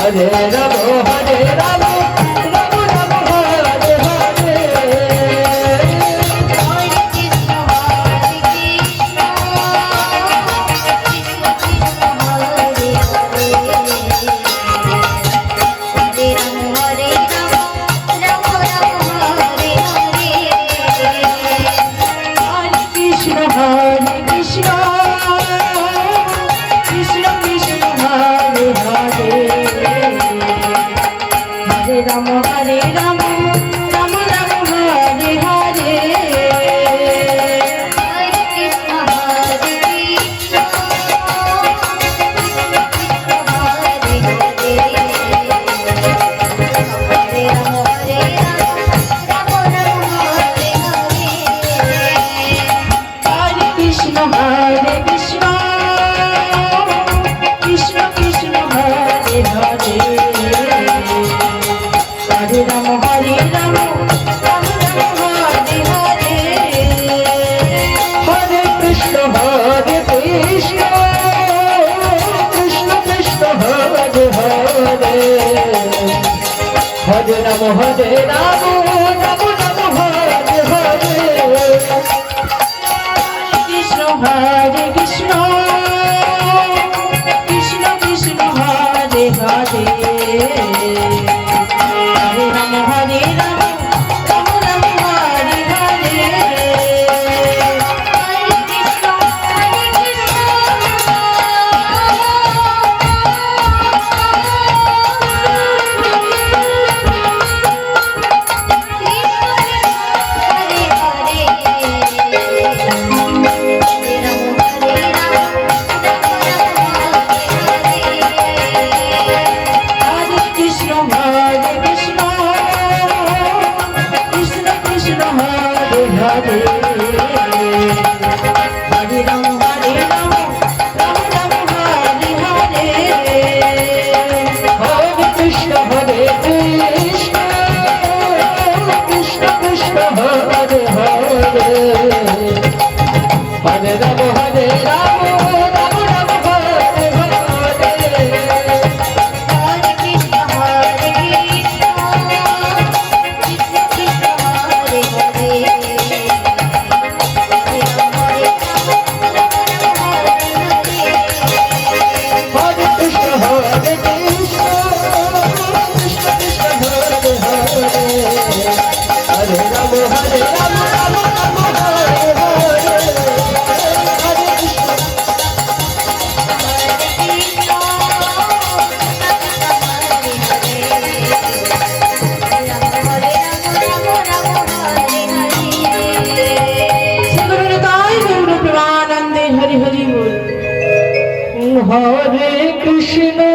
Hare Ramo, Hare Ramo, Ramo Ramo, Hare Hare. Hare Krishna, Hare Krishna, Krishna Krishna, Hare Hare, Hare Ramo, Hare Ramo, Ramo Ramo, Hare Hare. Hare Krishna, Hare Krishna, Krishna Krishna, Hare Hare. Hare Ramo, Hare Ramo, Ramo Ramo, Hare Hare. Hare Krishna, Hare Krishna, Krishna Krishna, Hare Hare, Hare Ramo, Hare Ramo, Ramo Ramo, Hare Hare. Hare Krishna, Hare Krishna, Krishna Krishna, Hare Hare. Hare Ramo, Hare Ramo, Ramo Ramo, Hare Hare. Hare Krishna, Hare Krishna, Krishna Krishna, Hare Hare. Hare Ramo, Hare Ramo, Ramo Ramo, Hare Hare. Krishna, Hare Krishna, Krishna Krishna, Hare Hare. Hare Ramo, Hare Ramo, Ramo Ramo, Hare Hare. Hare Krishna, Hare Krishna, Krishna Krishna, Hare Hare, Hare Ramo, Hare Ramo, Ramo Ramo, Hare Hare. Hare Krishna, Hare Krishna, Krishna Krishna, Hare Hare. Hare Ramo, Hare Ramo, Ramo Ramo, Hare Hare. Hare Krishna, Hare Krishna, Krishna Krishna, Hare Hare, Hare Ramo, Hare Ramo, Ramo Ramo, Hare Hare. Hare Krishna, Hare Krishna, Krishna Krishna, Hare Hare. Hare Ramo, Hare Ramo, Ramo Ramo, Hare Hare. Hare Krishna. Hare Krishna